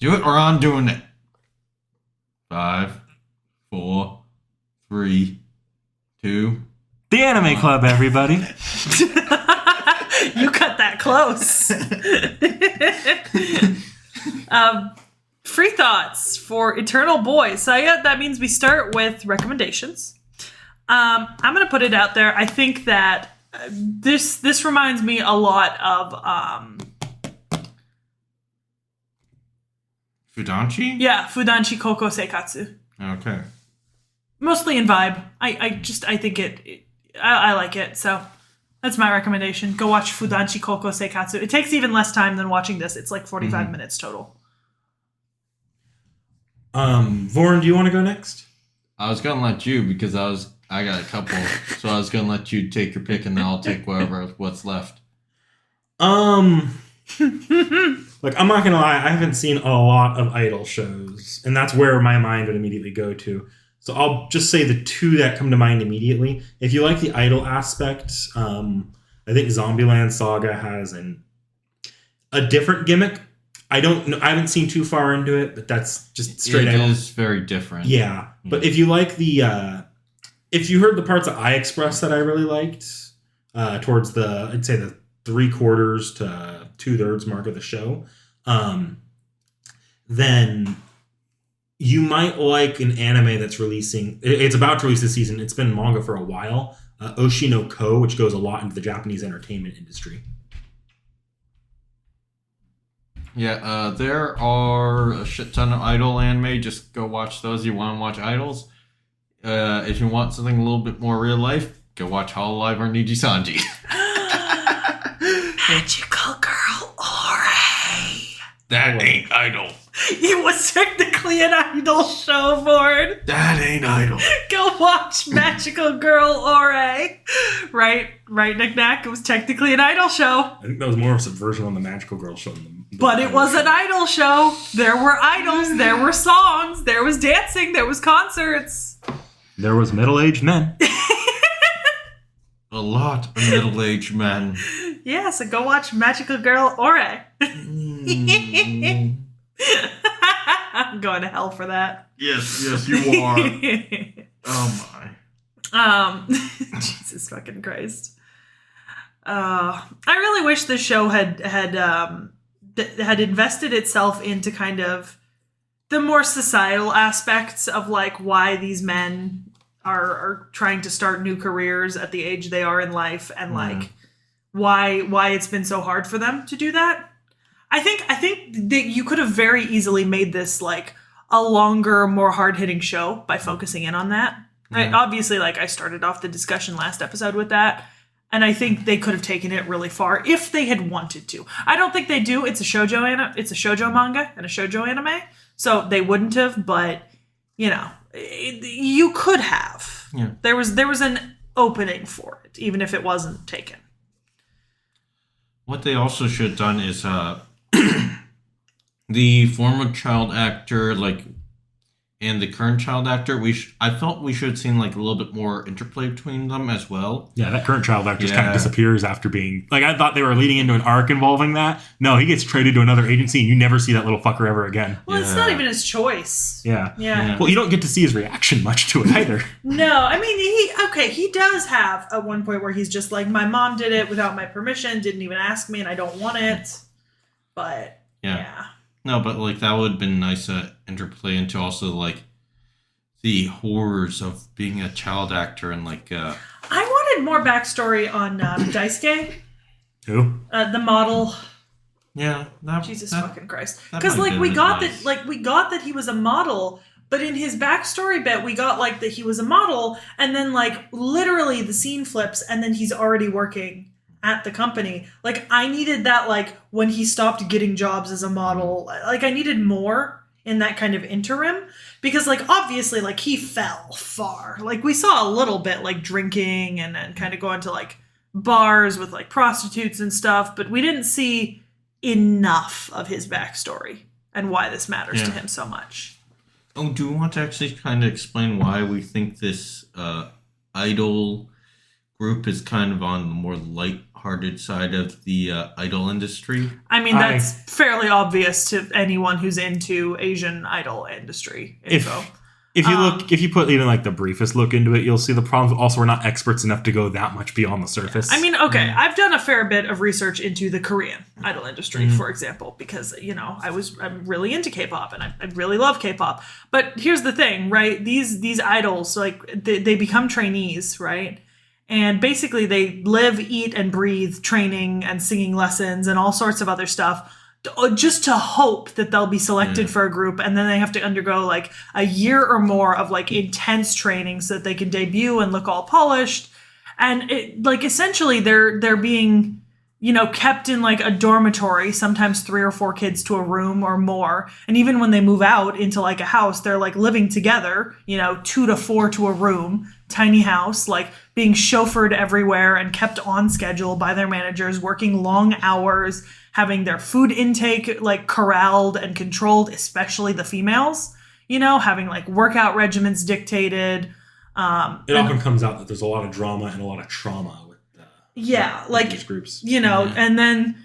Do it or I'm doing it. 5, 4, 3, 2. The Anime Club, everybody. You cut that close. Free thoughts for Eternal Boy. So yeah, that means we start with recommendations. I'm going to put it out there. I think that this reminds me a lot of Fudanchi? yeah, Fudanchi Koko Seikatsu. Okay. Mostly in vibe. I think I like it. So that's my recommendation. Go watch Fudanchi Koko Seikatsu. It takes even less time than watching this. It's like 45 minutes total. Vorn, do you want to go next? I was gonna let you because I got a couple, so I was gonna let you take your pick and then I'll take what's left. Look, I'm not gonna lie, I haven't seen a lot of Idol shows, and that's where my mind would immediately go to. So I'll just say the two that come to mind immediately. If you like the Idol aspect, I think Zombieland Saga has a different gimmick. I don't know. I haven't seen too far into it, but that's just straight out. It is very different. Yeah. But if you like if you heard the parts that I expressed that I really liked, towards I'd say the 3/4 to 2/3 mark of the show, then you might like an anime that's releasing. It's about to release this season. It's been manga for a while. Oshi no Ko, which goes a lot into the Japanese entertainment industry. Yeah, there are a shit ton of Idol anime. Just go watch those. You want to watch Idols? If you want something a little bit more real life, go watch Hololive or Niji Sanji. Magical Girl Ore. That ain't Idol. It was technically an Idol show, Ford. That ain't Idol. Go watch Magical Girl Ore. Right, Knick Knack. It was technically an Idol show. I think that was more of a subversion on the Magical Girl show. But it was an Idol show. There were idols. There were songs. There was dancing. There was concerts. There was middle-aged men. A lot of middle-aged men. Yeah, so go watch Magical Girl Ore. I'm going to hell for that. Yes, you are. Oh my. Jesus fucking Christ. I really wish this show had invested itself into kind of the more societal aspects of like why these men are trying to start new careers at the age they are in life, and like why it's been so hard for them to do that. I think that you could have very easily made this like a longer, more hard-hitting show by focusing in on that. Right? Obviously, like I started off the discussion last episode with that, and I think they could have taken it really far if they had wanted to. I don't think they do. It's a shoujo manga and a shoujo anime, so they wouldn't have. But you know, you could have. Yeah. There was an opening for it, even if it wasn't taken. What they also should have done is the former child actor, like, and the current child actor. I felt we should have seen like a little bit more interplay between them as well. Yeah, that current child actor just kind of disappears after being like. I thought they were leading into an arc involving that. No, he gets traded to another agency, and you never see that little fucker ever again. Well, it's not even his choice. Yeah. Well, you don't get to see his reaction much to it either. No, I mean he does have at one point where he's just like, my mom did it without my permission, didn't even ask me, and I don't want it. But yeah. No, but like that would have been nice to interplay into also like the horrors of being a child actor and like. I wanted more backstory on Daisuke. Who? The model. Yeah. Jesus fucking Christ! Because like we got that he was a model, but in his backstory bit we got like that he was a model, and then like literally the scene flips, and then he's already working at the company. Like I needed that, like when he stopped getting jobs as a model, like I needed more in that kind of interim, because like obviously like he fell far. Like we saw a little bit like drinking and kind of going to like bars with like prostitutes and stuff, but we didn't see enough of his backstory and why this matters to him so much. Oh, do you want to actually kind of explain why we think this idol group is kind of on the more light-hearted side of the idol industry. I mean, that's fairly obvious to anyone who's into Asian idol industry info. If you put even like the briefest look into it, you'll see the problems. Also, we're not experts enough to go that much beyond the surface. I mean, okay, I've done a fair bit of research into the Korean idol industry, for example, because I'm really into K-pop and I really love K-pop. But here's the thing, right? These idols, like they become trainees, right? And basically, they live, eat, and breathe training and singing lessons and all sorts of other stuff, just to hope that they'll be selected for a group, and then they have to undergo like a year or more of like intense training so that they can debut and look all polished. And it, like, essentially they're being, kept in like a dormitory, sometimes 3 or 4 kids to a room or more. And even when they move out into like a house, they're like living together, 2 to 4 to a room, tiny house, like being chauffeured everywhere and kept on schedule by their managers, working long hours, having their food intake like corralled and controlled, especially the females, having like workout regimens dictated. It often comes out that there's a lot of drama and a lot of trauma with these groups. And then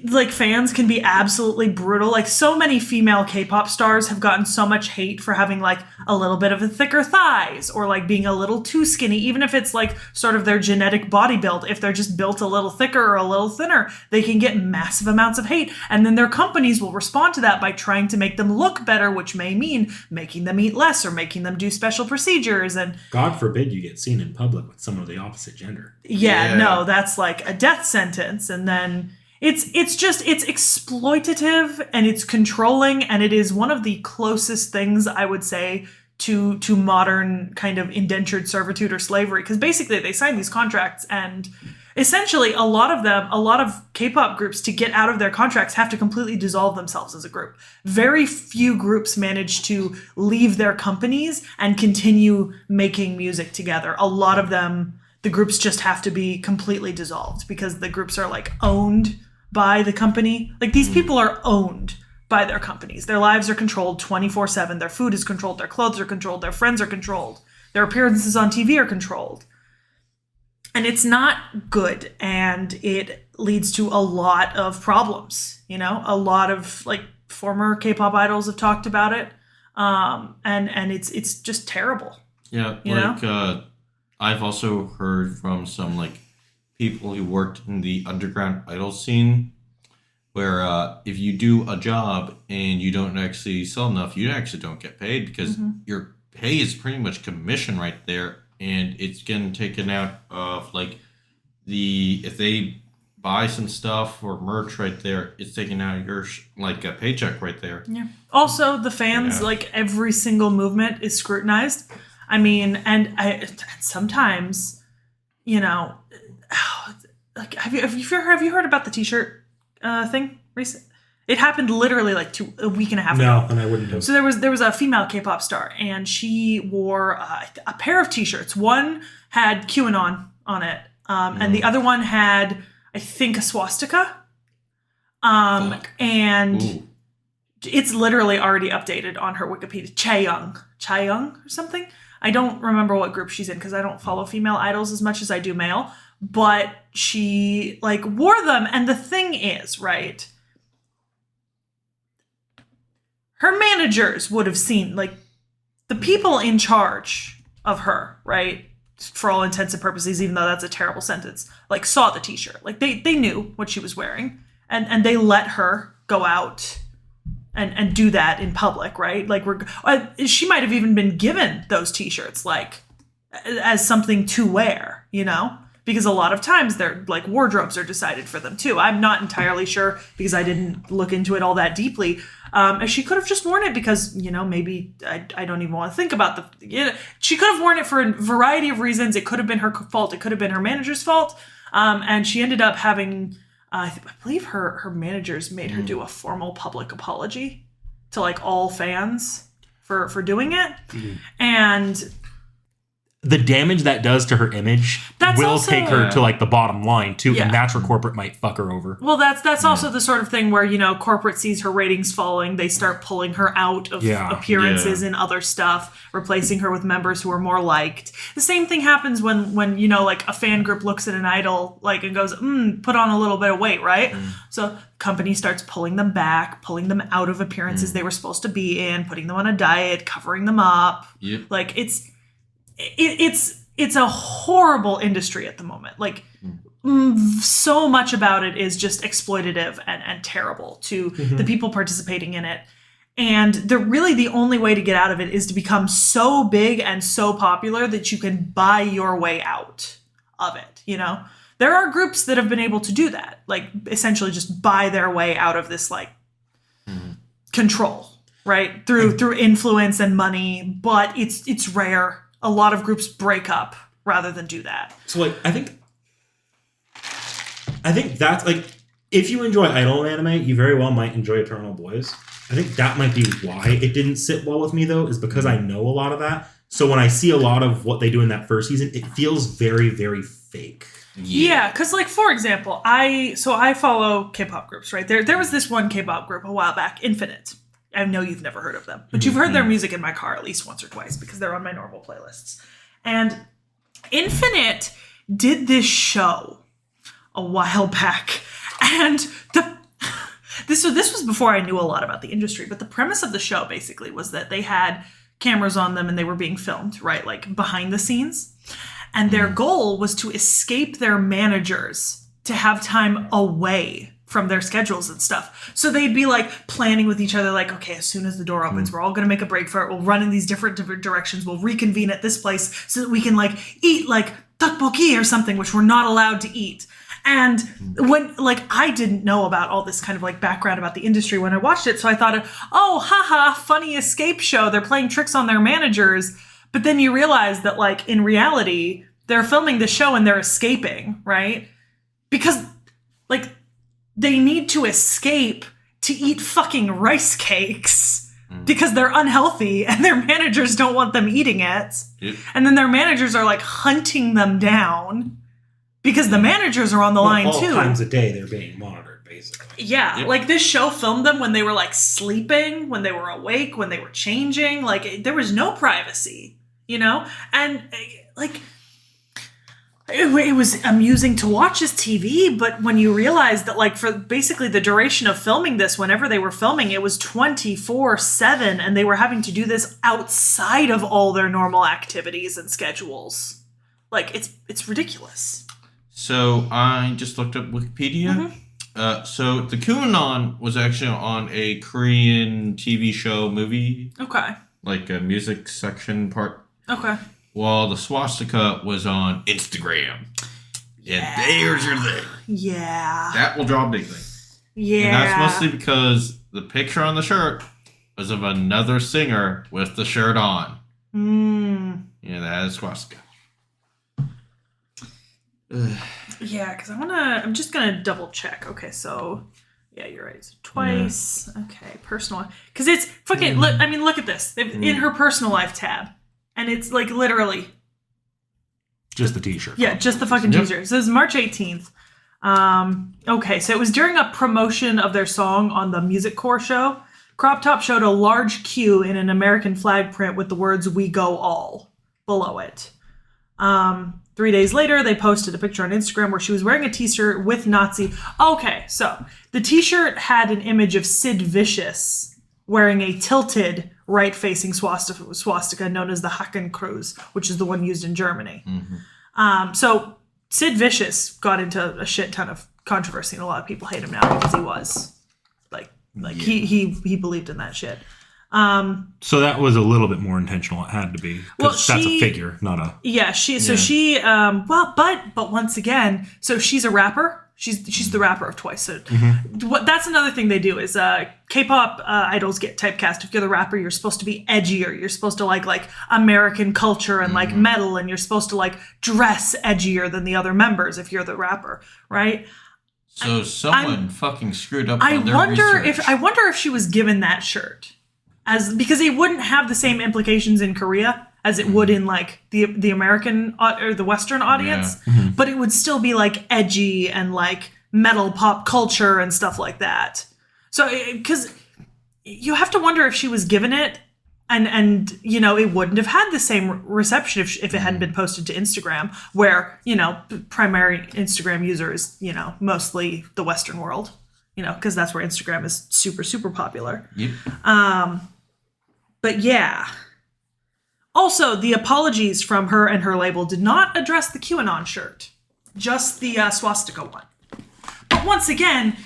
like fans can be absolutely brutal. Like so many female K-pop stars have gotten so much hate for having like a little bit of a thicker thighs or like being a little too skinny, even if it's like sort of their genetic body build. If they're just built a little thicker or a little thinner, they can get massive amounts of hate. And then their companies will respond to that by trying to make them look better, which may mean making them eat less or making them do special procedures. And God forbid you get seen in public with someone of the opposite gender. No, that's like a death sentence. And then it's exploitative and it's controlling, and it is one of the closest things I would say to modern kind of indentured servitude or slavery, because basically they sign these contracts and essentially a lot of K-pop groups, to get out of their contracts, have to completely dissolve themselves as a group. Very few groups manage to leave their companies and continue making music together. A lot of them, the groups just have to be completely dissolved because the groups are like owned by the company. Like these people are owned by their companies. Their lives are controlled 24/7. Their food is controlled. Their clothes are controlled. Their friends are controlled. Their appearances on TV are controlled. And it's not good. And it leads to a lot of problems. A lot of like former K-pop idols have talked about it. And it's just terrible. Yeah. I've also heard from some like people who worked in the underground idol scene where if you do a job and you don't actually sell enough, you actually don't get paid because your pay is pretty much commission right there, and it's getting taken out of like if they buy some stuff or merch right there, it's taken out of your like a paycheck right there. Yeah. Also, the fans, like every single movement is scrutinized. I mean, and sometimes, like have you heard about the T.H.E thing recent? It happened literally like a week and a half ago. No, and I wouldn't have. So there was a female K-pop star, and she wore a pair of T-shirts. One had QAnon on it, and the other one had, I think, a swastika. And it's literally already updated on her Wikipedia. Chaeyoung or something. I don't remember what group she's in because I don't follow female idols as much as I do male. But she like wore them, and the thing is, right, her managers would have seen, like, the people in charge of her, right, for all intents and purposes, even though that's a terrible sentence, like, saw the T-shirt. Like, they knew what she was wearing, and they let her go out and do that in public, right? Like, she might have even been given those T-shirts, like, as something to wear, Because a lot of times their like wardrobes are decided for them too. I'm not entirely sure because I didn't look into it all that deeply. She could have just worn it because, maybe I don't even want to think about she could have worn it for a variety of reasons. It could have been her fault. It could have been her manager's fault. And she ended up having, I believe her managers made her do a formal public apology to like all fans for doing it. And the damage that does to her image will also, take her to like the bottom line too, Yeah. and that's where corporate might fuck her over. Well, that's also the sort of thing where, you know, corporate sees her ratings falling, they start pulling her out of appearances and other stuff, replacing her with members who are more liked. The same thing happens when you know, like a fan group looks at an idol like and goes, put on a little bit of weight, right? So company starts pulling them back, pulling them out of appearances they were supposed to be in, putting them on a diet, covering them up. Yep. Like it's a horrible industry at the moment. Like so much about it is just exploitative and terrible to the people participating in it. And the only way to get out of it is to become so big and so popular that you can buy your way out of it. You know, there are groups that have been able to do that, like essentially just buy their way out of this like control, right? Through influence and money, but it's rare. A lot of groups break up rather than do that. So like I think that's like, if you enjoy idol anime, you very well might enjoy Eternal Boys. I think that might be why it didn't sit well with me though, is because I know a lot of that. So when I see a lot of what they do in that first season, it feels very, very fake. Yeah, because like for example, I follow K-pop groups, right? There was this one K-pop group a while back, Infinite. I know you've never heard of them, but you've heard their music in my car at least once or twice because they're on my normal playlists. And Infinite did this show a while back, and this was before I knew a lot about the industry, but the premise of the show basically was that they had cameras on them and they were being filmed, right? Like behind the scenes. And their goal was to escape their managers to have time away from their schedules and stuff. So they'd be like planning with each other, like, okay, as soon as the door opens, we're all going to make a break for it. We'll run in these different directions. We'll reconvene at this place so that we can like eat like tteokbokki or something, which we're not allowed to eat. And when like I didn't know about all this kind of like background about the industry when I watched it. So I thought, oh, haha, funny escape show. They're playing tricks on their managers. But then you realize that like in reality, they're filming the show and they're escaping, right? Because like they need to escape to eat fucking rice cakes because they're unhealthy and their managers don't want them eating it. Yep. And then their managers are like hunting them down because the managers are on the line all too. All times a day they're being monitored, basically. Yeah, yep. Like this show filmed them when they were like sleeping, when they were awake, when they were changing. Like there was no privacy, you know? And like it was amusing to watch as TV, but when you realize that like for basically the duration of filming this, whenever they were filming, it was 24/7 and they were having to do this outside of all their normal activities and schedules. Like it's ridiculous. So I just looked up Wikipedia. So the QAnon was actually on a Korean TV show movie. Okay. Like a music section part. Okay. While the swastika was on Instagram. Yeah, there's your thing. Yeah. That will draw a big thing. Yeah. And that's mostly because the picture on the shirt was of another singer with the shirt on. Yeah, that is swastika. Yeah, because I'm just going to double check. Okay, so, yeah, you're right. So twice. Yeah. Okay, personal. Because it's fucking, look at this. In her personal life tab. And it's like literally just the t-shirt. Yeah, just the fucking t-shirt. So it was March 18th. Okay, so it was during a promotion of their song on the Music Core show. Crop Top showed a large Q in an American flag print with the words "We Go All" below it. 3 days later, they posted a picture on Instagram where she was wearing a t-shirt with Nazi. Okay, so the t-shirt had an image of Sid Vicious wearing a tilted right-facing swastika known as the Hakenkreuz, which is the one used in Germany. So Sid Vicious got into a shit ton of controversy, and a lot of people hate him now because he was he believed in that shit. So that was a little bit more intentional. It had to be, because that's a figure, not a. Yeah, she. But once again, so she's a rapper. She's the rapper of T.H.E. So that's another thing they do is K-pop idols get typecast. If you're the rapper, you're supposed to be edgier. You're supposed to like American culture and like metal, and you're supposed to like dress edgier than the other members if you're the rapper, right? So someone fucking screwed up. I wonder if she was given that shirt because it wouldn't have the same implications in Korea as it would in like the American or the Western audience, but it would still be like edgy and like metal pop culture and stuff like that. So because you have to wonder if she was given it and you know, it wouldn't have had the same reception if it hadn't been posted to Instagram, where, you know, primary Instagram user is, you know, mostly the Western world, you know, because that's where Instagram is super, super popular. Yep. But yeah. Also, the apologies from her and her label did not address the QAnon shirt, just the swastika one. But once again,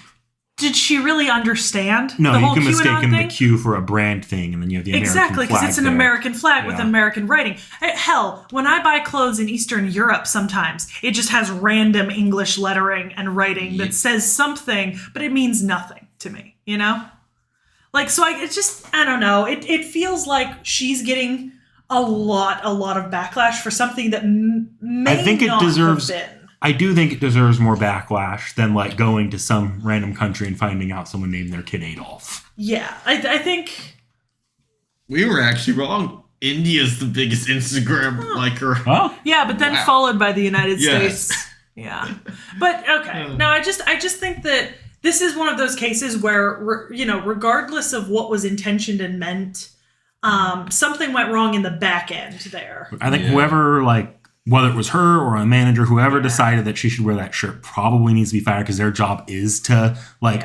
did she really understand No, the you whole can QAnon mistake thing? the Q for a brand thing, and then you have the American flag. Exactly, because it's an there. American flag with Yeah. American writing. Hell, when I buy clothes in Eastern Europe sometimes, it just has random English lettering and writing that says something, but it means nothing to me, you know? Like, so it's just, I don't know. It feels like she's getting a lot of backlash for something that may I think it not deserves. have been. I do think it deserves more backlash than like going to some random country and finding out someone named their kid Adolf. Yeah, I think... We were actually wrong. India's the biggest Instagram liker. Oh, Yeah, but then Wow. followed by the United Yes. States. Yeah. But, okay. No, I just think that this is one of those cases where, you know, regardless of what was intentioned and meant, something went wrong in the back end there. I think whoever, like, whether it was her or a manager, whoever decided that she should wear that shirt probably needs to be fired, because their job is to, like,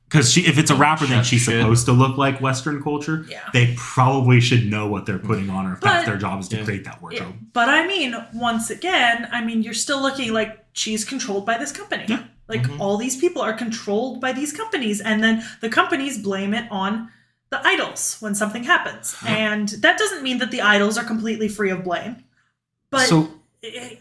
because if it's a rapper, then she's supposed to look like Western culture. Yeah. They probably should know what they're putting on her if that's But- their job is to create that wardrobe. But I mean, once again, you're still looking like she's controlled by this company. Yeah. Like all these people are controlled by these companies, and then the companies blame it on the idols when something happens. And that doesn't mean that the idols are completely free of blame. But So-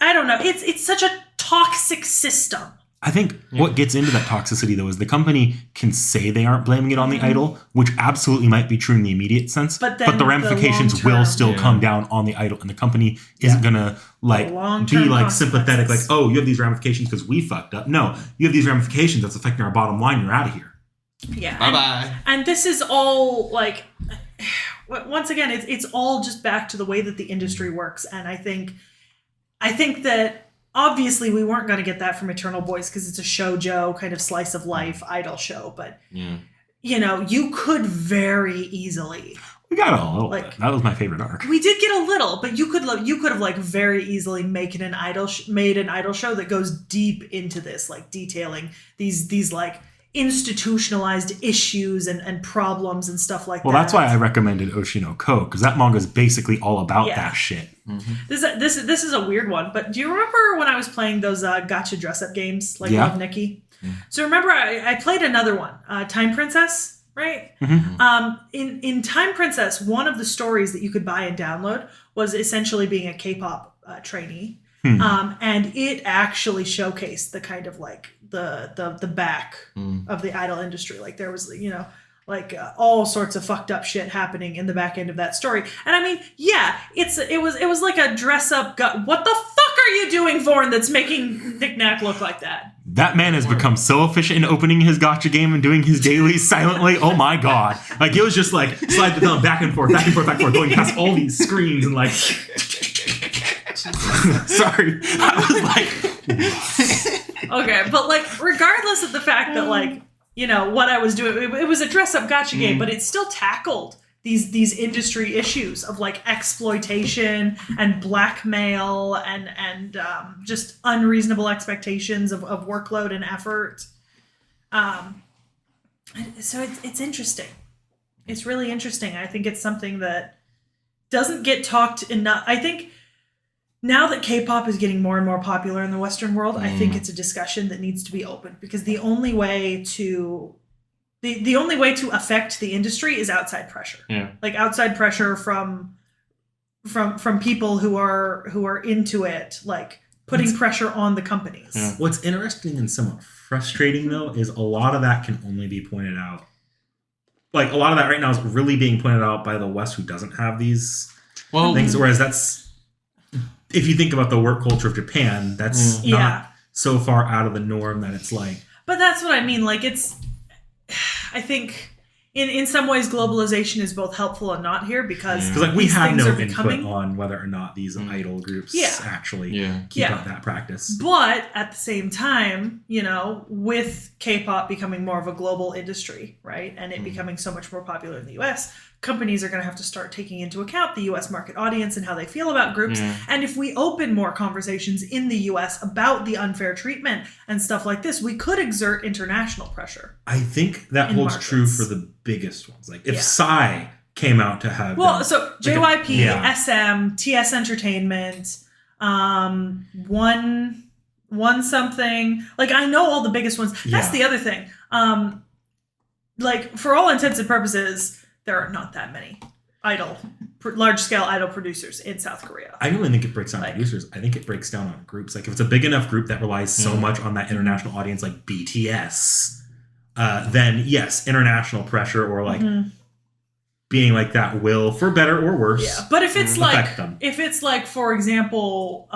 I don't know. It's such a toxic system. I think what gets into that toxicity, though, is the company can say they aren't blaming it on the idol, which absolutely might be true in the immediate sense, But but then the the ramifications long-term- will still come down on the idol, and the company isn't going to like long-term be like sympathetic, like, consequences. oh, you have these ramifications because we fucked up. No, you have these ramifications that's affecting our bottom line. You're out of here. Yeah. Bye-bye. And this is all like, once again, it's all just back to the way that the industry works. And I think that obviously we weren't going to get that from Eternal Boys because it's a shoujo kind of slice of life idol show. But, you know, you could very easily. We got a little Like- bit. That was my favorite arc. We did get a little, but you could have like very easily made an idol show that goes deep into this, like detailing these like institutionalized issues and problems and stuff like that. Well, that's why I recommended Oshino Ko, because that manga is basically all about Yeah. that shit. This is a weird one, but do you remember when I was playing those gacha dress-up games like Yeah. Love Nikki? So remember I played another one, Time Princess, right? In Time Princess, one of the stories that you could buy and download was essentially being a K-pop trainee, and it actually showcased the kind of like the back of the idol industry. Like there was, you know, like all sorts of fucked up shit happening in the back end of that story. And I mean, yeah, it was like a dress up gut. What the fuck are you doing, Vorn, that's making Nick Nack look like that? That man has become so efficient in opening his gotcha game and doing his dailies silently. Oh my god. Like it was just like slide the thumb back and forth, back and forth, back and forth, going past all these screens and like sorry. I was like Okay, but like regardless of the fact that like, you know, what I was doing, it was a dress up gotcha game, but it still tackled these industry issues of like exploitation and blackmail and just unreasonable expectations of workload and effort. So it's interesting. It's really interesting. I think it's something that doesn't get talked enough. I think now that K-pop is getting more and more popular in the Western world, I think it's a discussion that needs to be opened, because the only way to affect the industry is outside pressure. Yeah. Like outside pressure from people who are into it, like putting pressure on the companies. Yeah. what's interesting and somewhat frustrating though is a lot of that can only be pointed out. Like a lot of that right now is really being pointed out by the West, who doesn't have these things. Whereas that's, if you think about the work culture of Japan, that's not so far out of the norm that it's like. But that's what I mean. Like I think in some ways, globalization is both helpful and not here because Because like we these have things no are input becoming. on whether or not these idol groups actually keep up that practice. But at the same time, with K-pop becoming more of a global industry, right, and it becoming so much more popular in the US, companies are going to have to start taking into account the US market audience and how they feel about groups. And if we open more conversations in the US about the unfair treatment and stuff like this, we could exert international pressure. I think that holds markets. true for the biggest ones. Like if Psy came out to have so JYP, SM, TS Entertainment, one something, like I know all the biggest ones. That's the other thing. Like for all intents and purposes, there are not that many large-scale idol producers in South Korea. I don't even think it breaks down on producers. I think it breaks down on groups. Like if it's a big enough group that relies so much on that international audience, like BTS, then yes, international pressure or like being like that will, for better or worse, but if it's them. For example,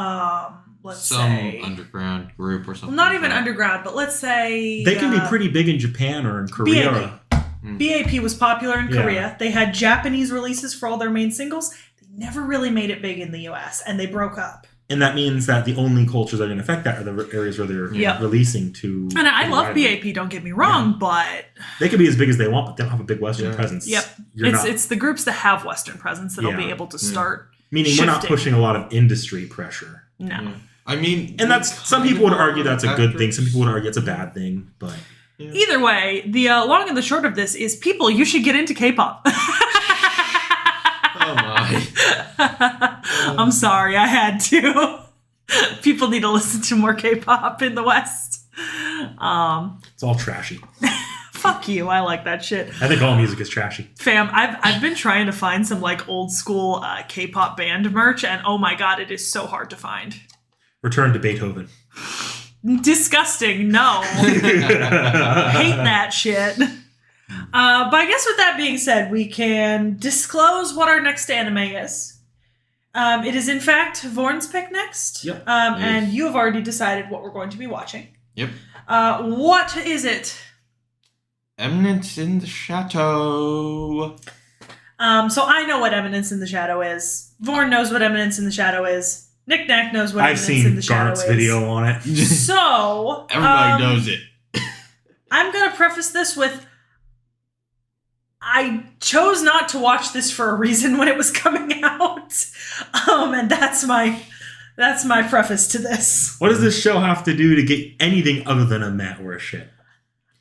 let's say some underground group or something. Well, not even underground, but let's say they can be pretty big in Japan or in Korea. BAP was popular in Korea. They had Japanese releases for all their main singles. They never really made it big in the US, and they broke up. And that means that the only cultures that are going to affect that are the areas where they're releasing to. And I love BAP, don't get me wrong, but they can be as big as they want, but they don't have a big Western presence. Yep. It's the groups that have Western presence that'll be able to start Meaning shifting. We're not pushing a lot of industry pressure. No. I mean, and that's some people would argue that's a good thing. Some people would argue it's a bad thing, but either way, the long and the short of this is, people, you should get into K-pop. Oh my! I'm sorry, I had to. People need to listen to more K-pop in the West. It's all trashy. Fuck you, I like that shit. I think all music is trashy. Fam, I've been trying to find some like old school K-pop band merch, and oh my god, it is so hard to find. Return to Beethoven. Disgusting. No. Hate that shit. But I guess with that being said, we can disclose what our next anime is. It is in fact Vorn's pick next. Yep. And you have already decided what we're going to be watching. Yep. What is it? Eminence in the Shadow. So I know what Eminence in the Shadow is. Vorn knows what Eminence in the Shadow is. Nick Nack knows what Eminence in the Shadow is. I've seen Garnett's video on it. So everybody knows it. I'm gonna preface this with, I chose not to watch this for a reason when it was coming out, and that's my preface to this. What does this show have to do to get anything other than a Matt or a shit?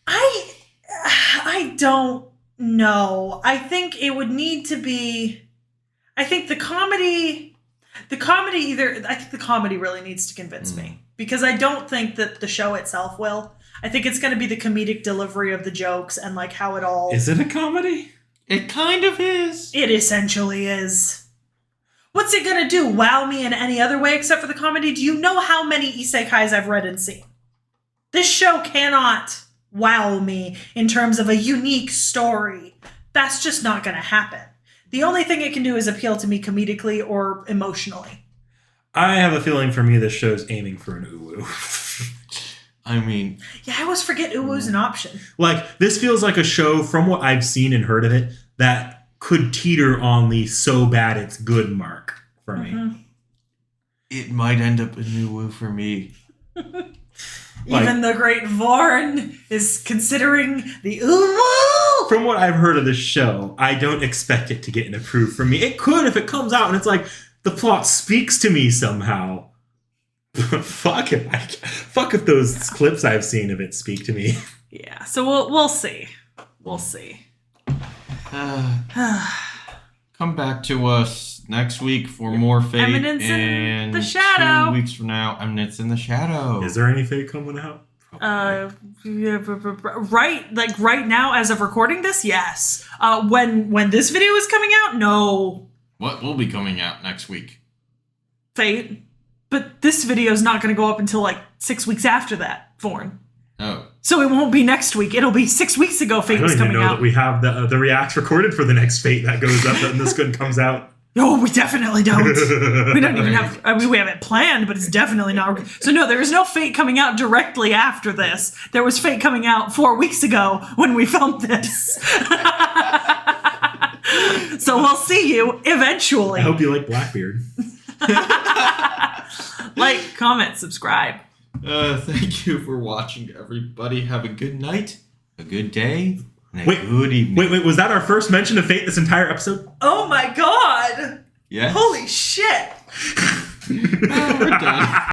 I don't know. I think it would need to be. I think the comedy really needs to convince me, because I don't think that the show itself will. I think it's going to be the comedic delivery of the jokes and like how it all. Is it a comedy? It kind of is. It essentially is. What's it going to do? Wow me in any other way except for the comedy? Do you know how many isekais I've read and seen? This show cannot wow me in terms of a unique story. That's just not going to happen. The only thing it can do is appeal to me comedically or emotionally. I have a feeling for me this show's aiming for an uwu. I mean... Yeah, I always forget uwu's an option. Like, this feels like a show, from what I've seen and heard of it, that could teeter on the so bad it's good mark for me. It might end up a uwu for me. Even the great Vorn is considering the uwu! From what I've heard of this show, I don't expect it to get an approved from me. It could if it comes out and it's like, the plot speaks to me somehow. Fuck it. Fuck if those clips I've seen of it speak to me. Yeah, so we'll see. We'll see. Come back to us next week for more Fate. Eminence in the Shadow. 2 weeks from now, Eminence in the Shadow. Is there any Fate coming out? Right now, as of recording this, yes. When this video is coming out, no. What will be coming out next week? Fate. But this video is not going to go up until like 6 weeks after that, Vorn. Oh. So it won't be next week. It'll be 6 weeks ago Fate was coming out. I don't even know that we have the reacts recorded for the next Fate that goes up and this one comes out. No, we definitely don't. We don't even have... I mean, we have it planned, but it's definitely not... So no, there is no Fate coming out directly after this. There was Fate coming out 4 weeks ago when we filmed this. So we'll see you eventually. I hope you like Blackbeard. Like, comment, subscribe. Thank you for watching, everybody. Have a good night, a good day, and a Wait, good evening. Wait, was that our first mention of Fate this entire episode? Oh my god! Yes. Holy shit! We're done.